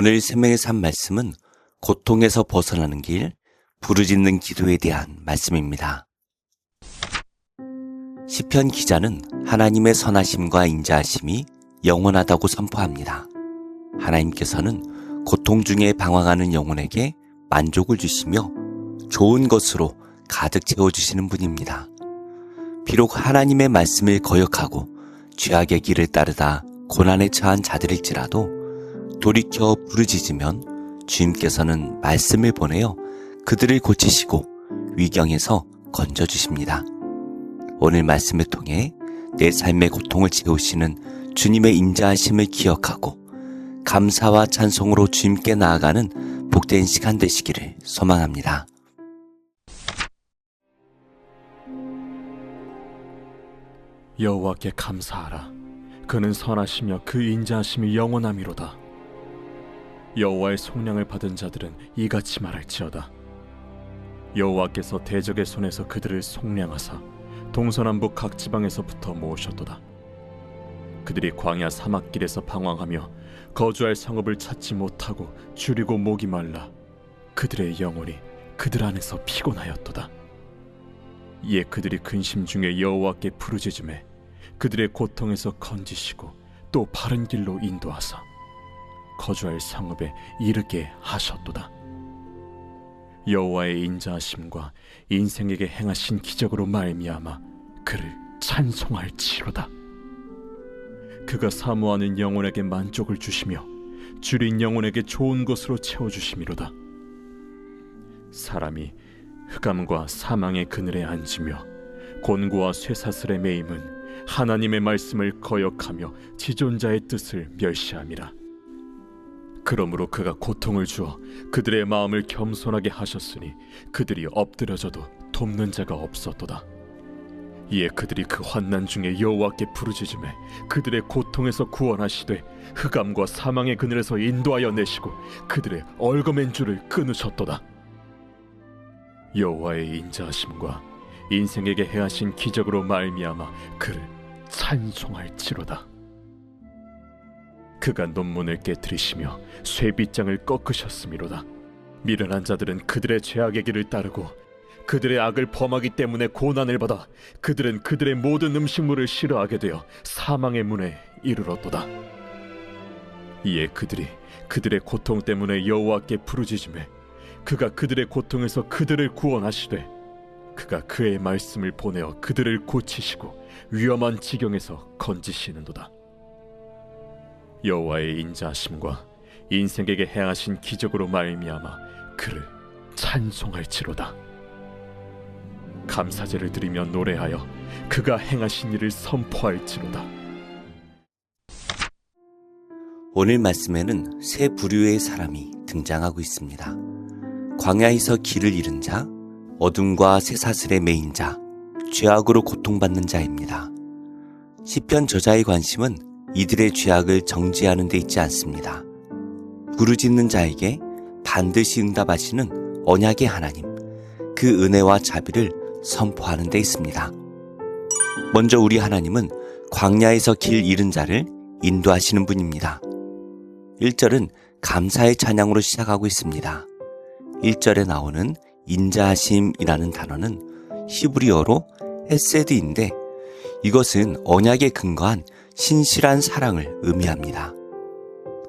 오늘 생명의 삶 말씀은 고통에서 벗어나는 길, 부르짖는 기도에 대한 말씀입니다. 시편 기자는 하나님의 선하심과 인자하심이 영원하다고 선포합니다. 하나님께서는 고통 중에 방황하는 영혼에게 만족을 주시며 좋은 것으로 가득 채워주시는 분입니다. 비록 하나님의 말씀을 거역하고 죄악의 길을 따르다 고난에 처한 자들일지라도 돌이켜 부르짖으면 주님께서는 말씀을 보내어 그들을 고치시고 위경에서 건져주십니다. 오늘 말씀을 통해 내 삶의 고통을 채우시는 주님의 인자하심을 기억하고 감사와 찬송으로 주님께 나아가는 복된 시간 되시기를 소망합니다. 여호와께 감사하라. 그는 선하시며 그 인자하심이 영원함이로다. 여호와의 속량을 받은 자들은 이같이 말할지어다. 여호와께서 대적의 손에서 그들을 속량하사 동서남북 각 지방에서부터 모으셨도다. 그들이 광야 사막길에서 방황하며 거주할 성읍을 찾지 못하고 줄이고 목이 말라 그들의 영혼이 그들 안에서 피곤하였도다. 이에 그들이 근심 중에 여호와께 부르짖음에 그들의 고통에서 건지시고 또 바른 길로 인도하사 거주할 성읍에 이르게 하셨도다. 여호와의 인자하심과 인생에게 행하신 기적으로 말미암아 그를 찬송할지로다. 그가 사모하는 영혼에게 만족을 주시며 줄인 영혼에게 좋은 것으로 채워주심이로다. 사람이 흑암과 사망의 그늘에 앉으며 곤고와 쇠사슬에 매임은 하나님의 말씀을 거역하며 지존자의 뜻을 멸시함이라. 그러므로 그가 고통을 주어 그들의 마음을 겸손하게 하셨으니 그들이 엎드려져도 돕는 자가 없었도다. 이에 그들이 그 환난 중에 여호와께 부르짖음에 그들의 고통에서 구원하시되 흑암과 사망의 그늘에서 인도하여 내시고 그들의 얽어맨 줄을 끊으셨도다. 여호와의 인자하심과 인생에게 행하신 기적으로 말미암아 그를 찬송할지로다. 그가 논문을 깨뜨리시며 쇠빗장을 꺾으셨음이로다. 미련한 자들은 그들의 죄악의 길을 따르고 그들의 악을 범하기 때문에 고난을 받아 그들은 그들의 모든 음식물을 싫어하게 되어 사망의 문에 이르렀도다. 이에 그들이 그들의 고통 때문에 여호와께 부르짖음에 그가 그들의 고통에서 그들을 구원하시되 그가 그의 말씀을 보내어 그들을 고치시고 위험한 지경에서 건지시는도다. 여호와의 인자하심과 인생에게 행하신 기적으로 말미암아 그를 찬송할지로다. 감사제를 드리며 노래하여 그가 행하신 일을 선포할지로다. 오늘 말씀에는 세 부류의 사람이 등장하고 있습니다. 광야에서 길을 잃은 자, 어둠과 쇠사슬에 매인 자, 죄악으로 고통받는 자입니다. 시편 저자의 관심은 이들의 죄악을 정죄하는 데 있지 않습니다. 부르짖는 자에게 반드시 응답하시는 언약의 하나님, 그 은혜와 자비를 선포하는 데 있습니다. 먼저 우리 하나님은 광야에서 길 잃은 자를 인도하시는 분입니다. 1절은 감사의 찬양으로 시작하고 있습니다. 1절에 나오는 인자하심이라는 단어는 히브리어로 헤세드인데 이것은 언약에 근거한 신실한 사랑을 의미합니다.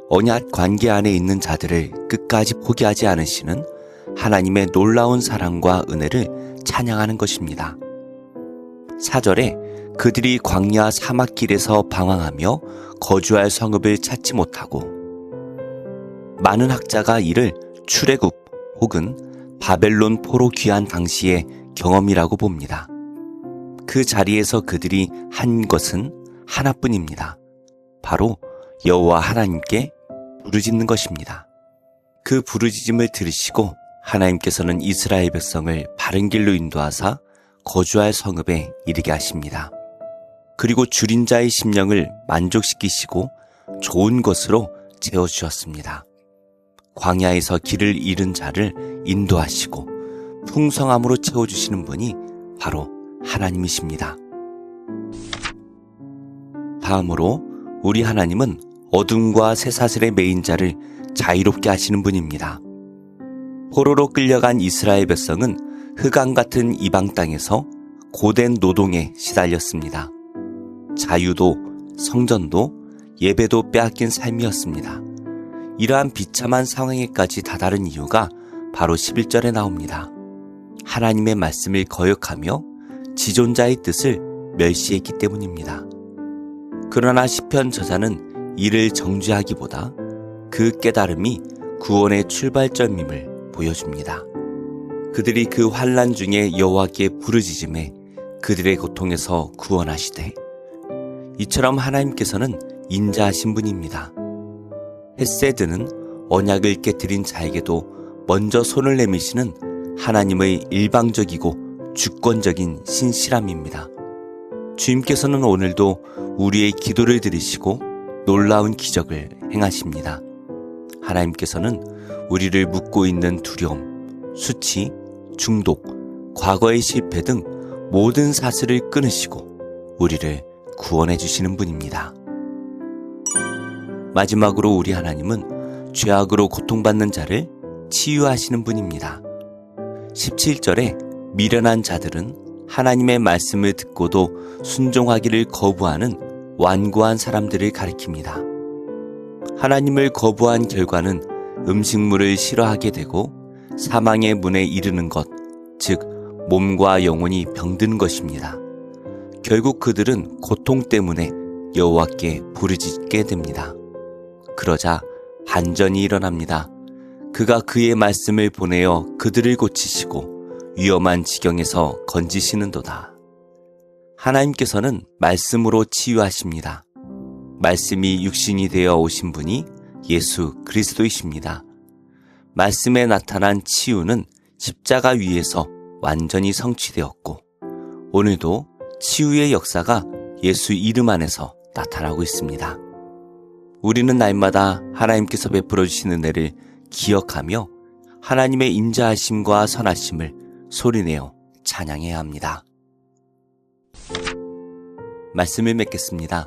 언약 관계 안에 있는 자들을 끝까지 포기하지 않으시는 하나님의 놀라운 사랑과 은혜를 찬양하는 것입니다. 4절에 그들이 광야 사막길에서 방황하며 거주할 성읍을 찾지 못하고 많은 학자가 이를 출애굽 혹은 바벨론 포로 귀환 당시의 경험이라고 봅니다. 그 자리에서 그들이 한 것은 하나뿐입니다. 바로 여호와 하나님께 부르짖는 것입니다. 그 부르짖음을 들으시고 하나님께서는 이스라엘 백성을 바른 길로 인도하사 거주할 성읍에 이르게 하십니다. 그리고 줄인 자의 심령을 만족시키시고 좋은 것으로 채워주셨습니다. 광야에서 길을 잃은 자를 인도하시고 풍성함으로 채워주시는 분이 바로 하나님이십니다. 다음으로 우리 하나님은 어둠과 쇠사슬에 매인 자를 자유롭게 하시는 분입니다. 포로로 끌려간 이스라엘 백성은 흑암 같은 이방 땅에서 고된 노동에 시달렸습니다. 자유도 성전도 예배도 빼앗긴 삶이었습니다. 이러한 비참한 상황에까지 다다른 이유가 바로 11절에 나옵니다. 하나님의 말씀을 거역하며 지존자의 뜻을 멸시했기 때문입니다. 그러나 시편 저자는 이를 정죄하기보다 그 깨달음이 구원의 출발점임을 보여줍니다. 그들이 그 환난 중에 여호와께 부르짖음에 그들의 고통에서 구원하시되, 이처럼 하나님께서는 인자하신 분입니다. 헤세드는 언약을 깨뜨린 자에게도 먼저 손을 내미시는 하나님의 일방적이고 주권적인 신실함입니다. 주님께서는 오늘도 우리의 기도를 들으시고 놀라운 기적을 행하십니다. 하나님께서는 우리를 묶고 있는 두려움, 수치, 중독, 과거의 실패 등 모든 사슬을 끊으시고 우리를 구원해 주시는 분입니다. 마지막으로 우리 하나님은 죄악으로 고통받는 자를 치유하시는 분입니다. 17절에 미련한 자들은 하나님의 말씀을 듣고도 순종하기를 거부하는 완고한 사람들을 가리킵니다. 하나님을 거부한 결과는 음식물을 싫어하게 되고 사망의 문에 이르는 것, 즉 몸과 영혼이 병든 것입니다. 결국 그들은 고통 때문에 여호와께 부르짖게 됩니다. 그러자 반전이 일어납니다. 그가 그의 말씀을 보내어 그들을 고치시고 위험한 지경에서 건지시는도다. 하나님께서는 말씀으로 치유하십니다. 말씀이 육신이 되어 오신 분이 예수 그리스도이십니다. 말씀에 나타난 치유는 십자가 위에서 완전히 성취되었고, 오늘도 치유의 역사가 예수 이름 안에서 나타나고 있습니다. 우리는 날마다 하나님께서 베풀어 주시는 은혜를 기억하며 하나님의 인자하심과 선하심을 소리내어 찬양해야 합니다. 말씀을 맺겠습니다.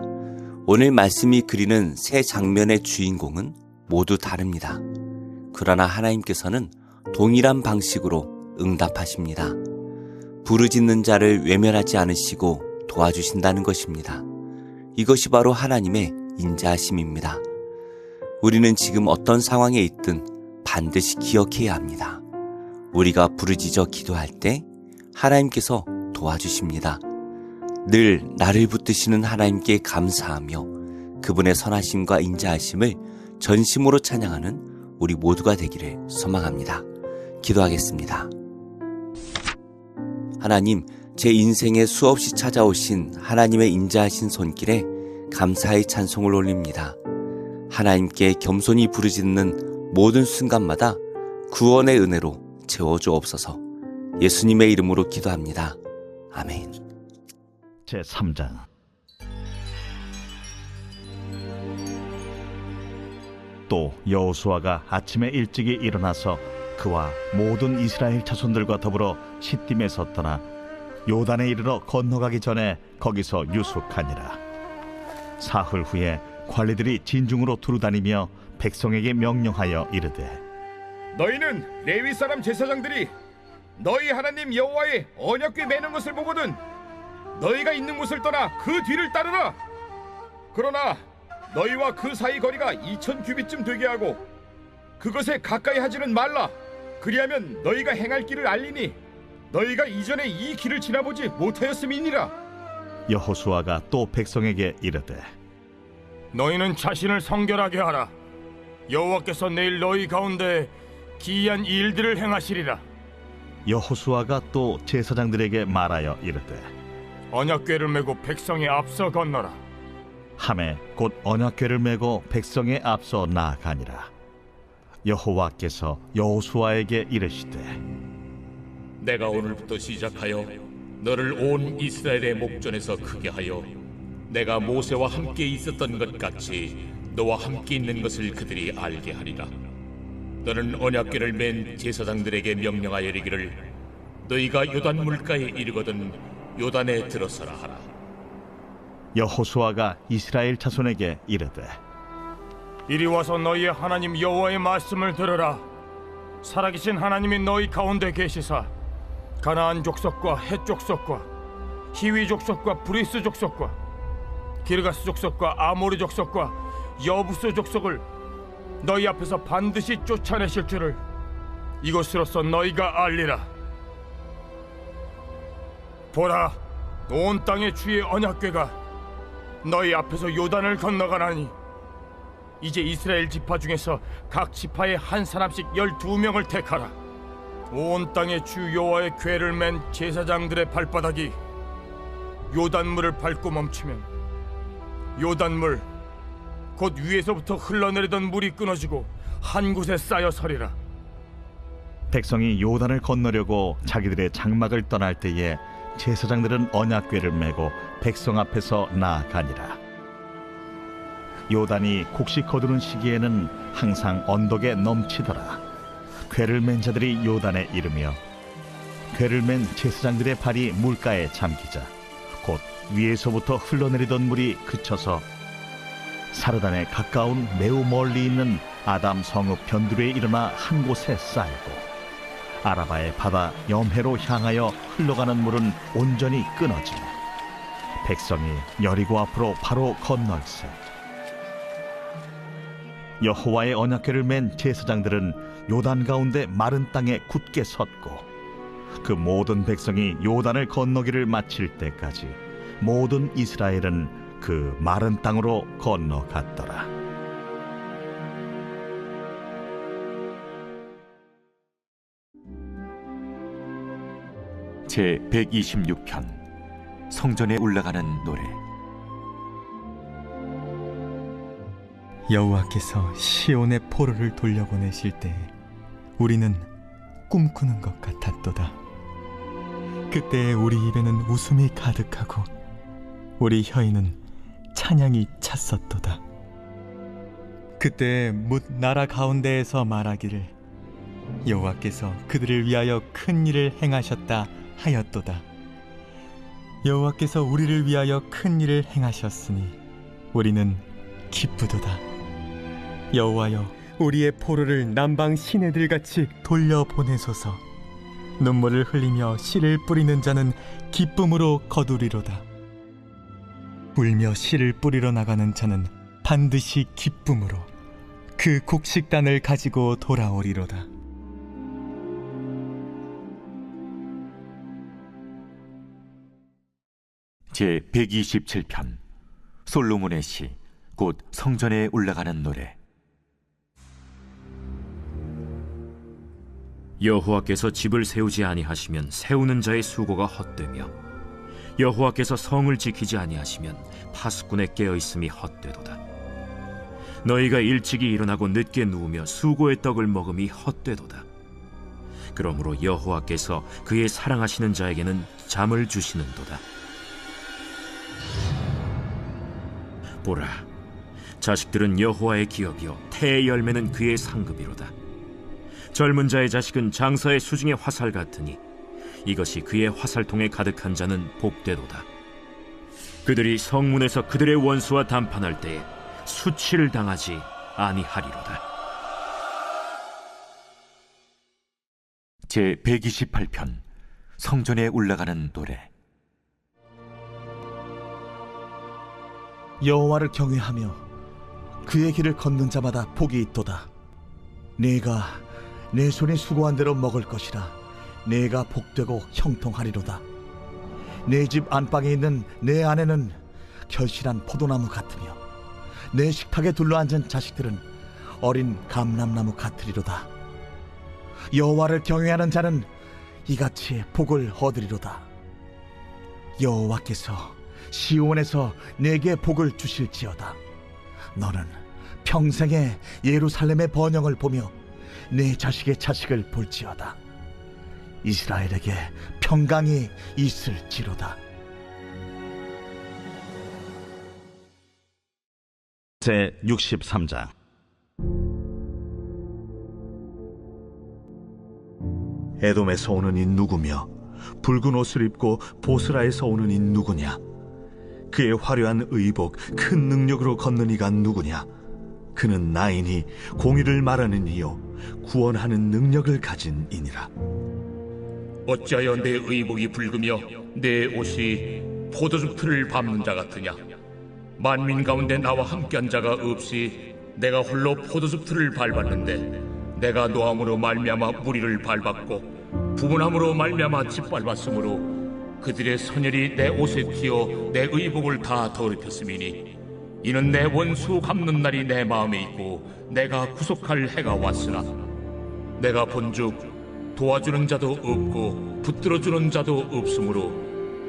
오늘 말씀이 그리는 세 장면의 주인공은 모두 다릅니다. 그러나 하나님께서는 동일한 방식으로 응답하십니다. 부르짖는 자를 외면하지 않으시고 도와주신다는 것입니다. 이것이 바로 하나님의 인자하심입니다. 우리는 지금 어떤 상황에 있든 반드시 기억해야 합니다. 우리가 부르짖어 기도할 때 하나님께서 도와주십니다. 늘 나를 붙드시는 하나님께 감사하며 그분의 선하심과 인자하심을 전심으로 찬양하는 우리 모두가 되기를 소망합니다. 기도하겠습니다. 하나님, 제 인생에 수없이 찾아오신 하나님의 인자하신 손길에 감사의 찬송을 올립니다. 하나님께 겸손히 부르짖는 모든 순간마다 구원의 은혜로 채워주옵소서. 예수님의 이름으로 기도합니다. 아멘. 제3장. 또 여호수아가 아침에 일찍이 일어나서 그와 모든 이스라엘 자손들과 더불어 시딤에서 떠나 요단에 이르러 건너가기 전에 거기서 유숙하니라. 사흘 후에 관리들이 진중으로 두루다니며 백성에게 명령하여 이르되, 너희는 레위 사람 제사장들이 너희 하나님 여호와의 언약궤 매는 것을 보거든 너희가 있는 곳을 떠나 그 뒤를 따르라. 그러나 너희와 그 사이 거리가 2000규빗쯤 되게 하고 그것에 가까이 하지는 말라. 그리하면 너희가 행할 길을 알리니 너희가 이전에 이 길을 지나보지 못하였음이니라. 여호수아가 또 백성에게 이르되, 너희는 자신을 성결하게 하라. 여호와께서 내일 너희 가운데 기이한 일들을 행하시리라. 여호수아가 또 제사장들에게 말하여 이르되, 언약궤를 메고 백성의 앞서 건너라. 하매 곧 언약궤를 메고 백성의 앞서 나아가니라. 여호와께서 여호수아에게 이르시되, 내가 오늘부터 시작하여 너를 온 이스라엘의 목전에서 크게 하여 내가 모세와 함께 있었던 것 같이 너와 함께 있는 것을 그들이 알게 하리라. 너는 언약궤를 맨 제사장들에게 명령하여 이르기를 너희가 요단 물가에 이르거든 요단에 들어서라 하라. 여호수아가 이스라엘 자손에게 이르되, 이리 와서 너희의 하나님 여호와의 말씀을 들으라. 살아계신 하나님이 너희 가운데 계시사 가나안 족속과 헷 족속과 히위 족속과 브리스 족속과 기르가스 족속과 아모리 족속과 여부스 족속을 너희 앞에서 반드시 쫓아내실 줄을 이것으로써 너희가 알리라. 보라, 온 땅의 주의 언약궤가 너희 앞에서 요단을 건너가나니 이제 이스라엘 지파 중에서 각 지파에 한 사람씩 12명을 택하라. 온 땅의 주 여호와의 궤를 맨 제사장들의 발바닥이 요단물을 밟고 멈추면 요단물 곧 위에서부터 흘러내리던 물이 끊어지고 한 곳에 쌓여 서리라. 백성이 요단을 건너려고 자기들의 장막을 떠날 때에 제사장들은 언약궤를 메고 백성 앞에서 나아가니라. 요단이 곡식 거두는 시기에는 항상 언덕에 넘치더라. 궤를 맨 자들이 요단에 이르며 궤를 맨 제사장들의 발이 물가에 잠기자 곧 위에서부터 흘러내리던 물이 그쳐서 사르단에 가까운 매우 멀리 있는 아담 성읍 변두리에 일어나 한 곳에 쌓이고 아라바의 바다 염해로 향하여 흘러가는 물은 온전히 끊어지고 백성이 여리고 앞으로 바로 건널세. 여호와의 언약궤를 맨 제사장들은 요단 가운데 마른 땅에 굳게 섰고 그 모든 백성이 요단을 건너기를 마칠 때까지 모든 이스라엘은 그 마른 땅으로 건너갔더라. 제 126편 성전에 올라가는 노래. 여호와께서 시온의 포로를 돌려보내실 때 우리는 꿈꾸는 것 같았도다. 그때 우리 입에는 웃음이 가득하고 우리 혀에는 찬양이 찼었도다. 그때 뭇 나라 가운데에서 말하기를 여호와께서 그들을 위하여 큰 일을 행하셨다 하였도다. 여호와께서 우리를 위하여 큰 일을 행하셨으니 우리는 기쁘도다. 여호와여, 우리의 포로를 남방 시내들같이 돌려보내소서. 눈물을 흘리며 씨를 뿌리는 자는 기쁨으로 거두리로다. 울며 씨를 뿌리러 나가는 자는 반드시 기쁨으로 그 곡식단을 가지고 돌아오리로다. 제 127편 솔로몬의 시 곧 성전에 올라가는 노래. 여호와께서 집을 세우지 아니하시면 세우는 자의 수고가 헛되며 여호와께서 성을 지키지 아니하시면 파수꾼의 깨어있음이 헛되도다. 너희가 일찍이 일어나고 늦게 누우며 수고의 떡을 먹음이 헛되도다. 그러므로 여호와께서 그의 사랑하시는 자에게는 잠을 주시는도다. 보라, 자식들은 여호와의 기업이요 태의 열매는 그의 상급이로다. 젊은 자의 자식은 장사의 수중의 화살 같으니 이것이 그의 화살통에 가득한 자는 복되도다. 그들이 성문에서 그들의 원수와 담판할 때에 수치를 당하지 아니하리로다. 제 128편 성전에 올라가는 노래. 여호와를 경외하며 그의 길을 걷는 자마다 복이 있도다. 내가 내 손이 수고한 대로 먹을 것이라. 내가 복되고 형통하리로다. 내 집 안방에 있는 내 아내는 결실한 포도나무 같으며 내 식탁에 둘러앉은 자식들은 어린 감람나무 같으리로다. 여호와를 경외하는 자는 이같이 복을 얻으리로다. 여호와께서 시온에서 내게 복을 주실지어다. 너는 평생에 예루살렘의 번영을 보며 내 자식의 자식을 볼지어다. 이스라엘에게 평강이 있을지로다. 제 63장 에돔에서 오는 이 누구며 붉은 옷을 입고 보스라에서 오는 이 누구냐? 그의 화려한 의복 큰 능력으로 걷는 이가 누구냐? 그는 나이니 공의를 말하는 이요 구원하는 능력을 가진 이니라. 어찌하여 내 의복이 붉으며 내 옷이 포도즙 틀을 밟는 자 같으냐? 만민 가운데 나와 함께한 자가 없이 내가 홀로 포도즙 틀을 밟았는데 내가 노함으로 말미암아 무리를 밟았고 부분함으로 말미암아 짓밟았으므로 그들의 선열이 내 옷에 튀어 내 의복을 다 더럽혔음이니 이는 내 원수 갚는 날이 내 마음에 있고 내가 구속할 해가 왔으나 내가 본즉 도와주는 자도 없고 붙들어주는 자도 없으므로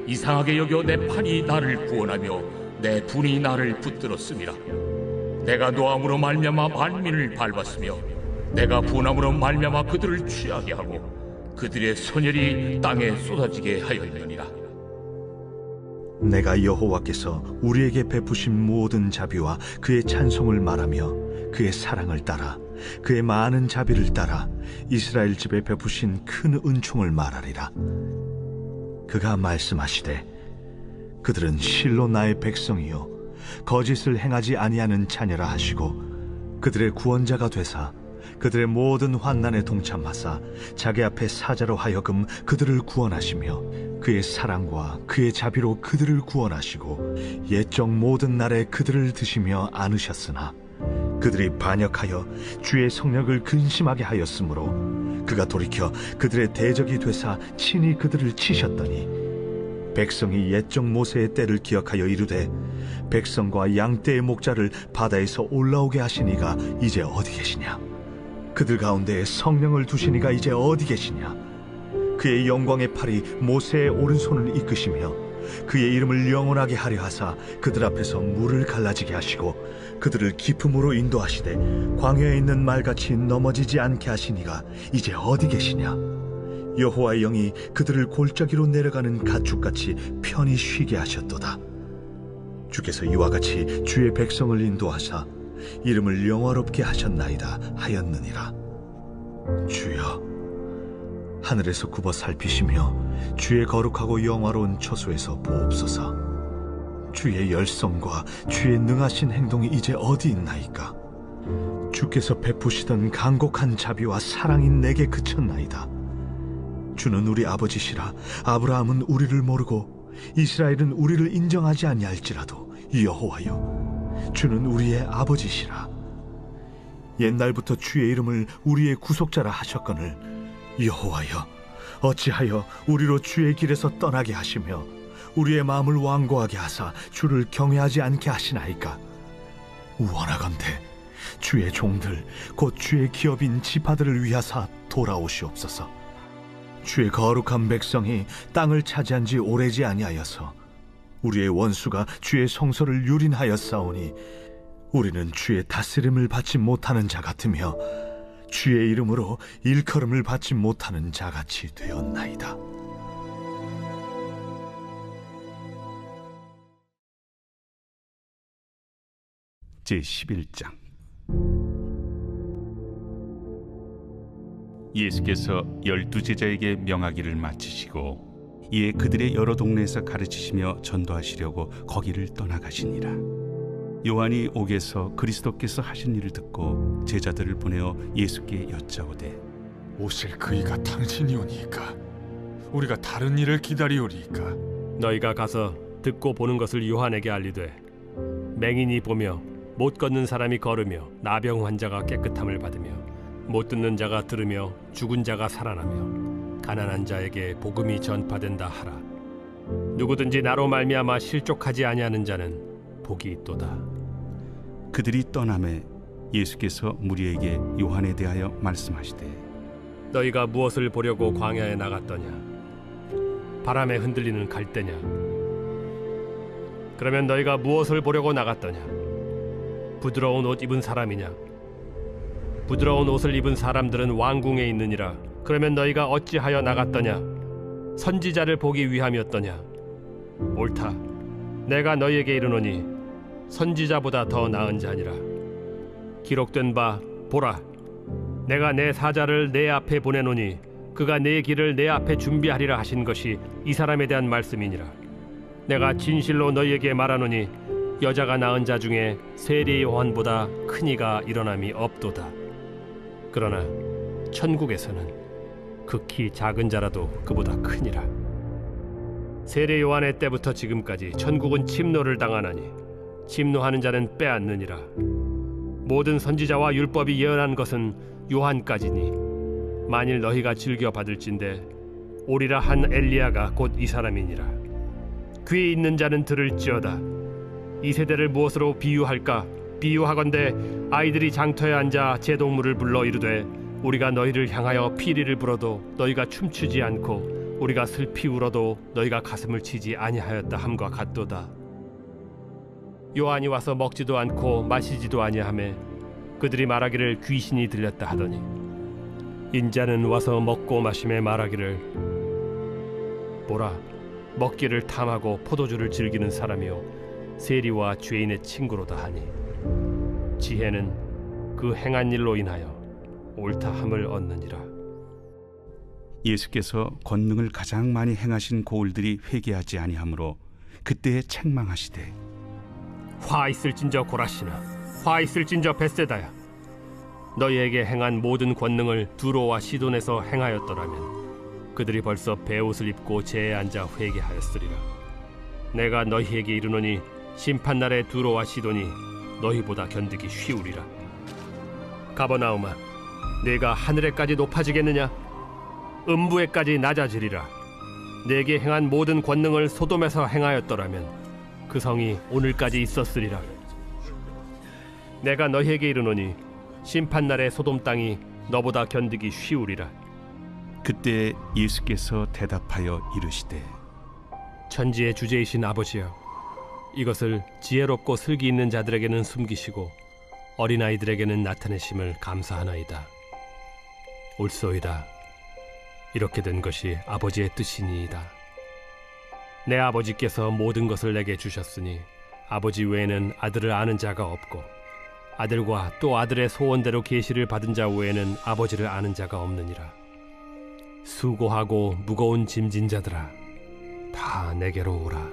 이상하게 여겨 내 팔이 나를 구원하며 내 분이 나를 붙들었음이라. 내가 노함으로 말미암아 만민을 밟았으며 내가 분함으로 말미암아 그들을 취하게 하고 그들의 선열이 땅에 쏟아지게 하였느니라. 내가 여호와께서 우리에게 베푸신 모든 자비와 그의 찬송을 말하며 그의 사랑을 따라 그의 많은 자비를 따라 이스라엘 집에 베푸신 큰 은총을 말하리라. 그가 말씀하시되 그들은 실로 나의 백성이요 거짓을 행하지 아니하는 자녀라 하시고 그들의 구원자가 되사 그들의 모든 환난에 동참하사 자기 앞에 사자로 하여금 그들을 구원하시며 그의 사랑과 그의 자비로 그들을 구원하시고 옛적 모든 날에 그들을 드시며 안으셨으나 그들이 반역하여 주의 성령을 근심하게 하였으므로 그가 돌이켜 그들의 대적이 되사 친히 그들을 치셨더니 백성이 옛적 모세의 때를 기억하여 이르되 백성과 양떼의 목자를 바다에서 올라오게 하시니가 이제 어디 계시냐? 그들 가운데 성령을 두시니가 이제 어디 계시냐? 그의 영광의 팔이 모세의 오른손을 이끄시며 그의 이름을 영원하게 하려 하사 그들 앞에서 물을 갈라지게 하시고 그들을 기품으로 인도하시되 광야에 있는 말같이 넘어지지 않게 하시니가 이제 어디 계시냐? 여호와의 영이 그들을 골짜기로 내려가는 가축같이 편히 쉬게 하셨도다. 주께서 이와 같이 주의 백성을 인도하사 이름을 영화롭게 하셨나이다 하였느니라. 주여, 하늘에서 굽어 살피시며 주의 거룩하고 영화로운 처소에서 보옵소서. 주의 열성과 주의 능하신 행동이 이제 어디 있나이까? 주께서 베푸시던 간곡한 자비와 사랑이 내게 그쳤나이다. 주는 우리 아버지시라. 아브라함은 우리를 모르고 이스라엘은 우리를 인정하지 아니할지라도 여호와여, 주는 우리의 아버지시라. 옛날부터 주의 이름을 우리의 구속자라 하셨거늘 여호와여, 어찌하여 우리로 주의 길에서 떠나게 하시며 우리의 마음을 완고하게 하사 주를 경외하지 않게 하시나이까? 원하건대 주의 종들 곧 주의 기업인 지파들을 위하사 돌아오시옵소서. 주의 거룩한 백성이 땅을 차지한 지 오래지 아니하여서 우리의 원수가 주의 성소를 유린하였사오니 우리는 주의 다스림을 받지 못하는 자 같으며 주의 이름으로 일컬음을 받지 못하는 자같이 되었나이다. 제11장. 예수께서 12제자에게 명하기를 마치시고 이에 그들의 여러 동네에서 가르치시며 전도하시려고 거기를 떠나가시니라. 요한이 옥에서 그리스도께서 하신 일을 듣고 제자들을 보내어 예수께 여짜오되 오실 그이가 당신이오니이까? 우리가 다른 일을 기다리오리이까? 너희가 가서 듣고 보는 것을 요한에게 알리되 맹인이 보며 못 걷는 사람이 걸으며 나병 환자가 깨끗함을 받으며 못 듣는 자가 들으며 죽은 자가 살아나며 가난한 자에게 복음이 전파된다 하라. 누구든지 나로 말미암아 실족하지 아니하는 자는 복이 있도다. 그들이 떠나매 예수께서 무리에게 요한에 대하여 말씀하시되 너희가 무엇을 보려고 광야에 나갔더냐? 바람에 흔들리는 갈대냐? 그러면 너희가 무엇을 보려고 나갔더냐? 부드러운 옷 입은 사람이냐? 부드러운 옷을 입은 사람들은 왕궁에 있느니라. 그러면 너희가 어찌하여 나갔더냐? 선지자를 보기 위함이었더냐? 옳다. 내가 너희에게 이르노니 선지자보다 더 나은 자니라. 기록된 바 보라, 내가 내 사자를 내 앞에 보내노니 그가 내 길을 내 앞에 준비하리라 하신 것이 이 사람에 대한 말씀이니라. 내가 진실로 너희에게 말하노니 여자가 낳은 자 중에 세례 요한보다 큰 이가 일어남이 없도다. 그러나 천국에서는 극히 작은 자라도 그보다 크니라. 세례 요한의 때부터 지금까지 천국은 침노를 당하나니 침노하는 자는 빼앗느니라. 모든 선지자와 율법이 예언한 것은 요한까지니 만일 너희가 즐겨 받을진대 오리라 한 엘리야가 곧 이 사람이니라. 귀에 있는 자는 들을지어다. 이 세대를 무엇으로 비유할까? 비유하건대 아이들이 장터에 앉아 제동물을 불러 이르되 우리가 너희를 향하여 피리를 불어도 너희가 춤추지 않고 우리가 슬피 울어도 너희가 가슴을 치지 아니하였다 함과 같도다. 요한이 와서 먹지도 않고 마시지도 아니하매 그들이 말하기를 귀신이 들렸다 하더니 인자는 와서 먹고 마심에 말하기를 보라, 먹기를 탐하고 포도주를 즐기는 사람이요 세리와 죄인의 친구로다 하니 지혜는 그 행한 일로 인하여 옳다함을 얻느니라. 예수께서 권능을 가장 많이 행하신 고을들이 회개하지 아니하므로 그때에 책망하시되 화 있을진저 고라시나, 화 있을진저 벳세다야. 너희에게 행한 모든 권능을 두로와 시돈에서 행하였더라면 그들이 벌써 베옷을 입고 제에 앉아 회개하였으리라. 내가 너희에게 이르노니 심판날에 두로와 시돈이 너희보다 견디기 쉬우리라. 가버나움아, 네가 하늘에까지 높아지겠느냐? 음부에까지 낮아지리라. 내게 행한 모든 권능을 소돔에서 행하였더라면 그 성이 오늘까지 있었으리라. 내가 너희에게 이르노니 심판날에 소돔 땅이 너보다 견디기 쉬우리라. 그때 예수께서 대답하여 이르시되 천지의 주제이신 아버지여, 이것을 지혜롭고 슬기 있는 자들에게는 숨기시고 어린아이들에게는 나타내심을 감사하나이다. 옳소이다. 이렇게 된 것이 아버지의 뜻이니이다. 내 아버지께서 모든 것을 내게 주셨으니 아버지 외에는 아들을 아는 자가 없고 아들과 또 아들의 소원대로 계시를 받은 자 외에는 아버지를 아는 자가 없느니라. 수고하고 무거운 짐진 자들아, 다 내게로 오라.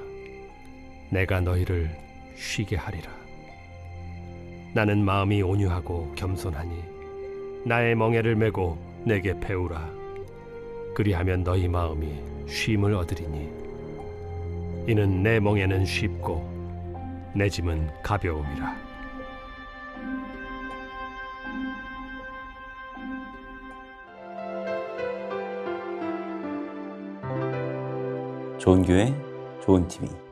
내가 너희를 쉬게 하리라. 나는 마음이 온유하고 겸손하니 나의 멍에를 메고 내게 배우라. 그리하면 너희 마음이 쉼을 얻으리니 이는 내 멍에는 쉽고 내 짐은 가벼움이라. 좋은 교회, 좋은 TV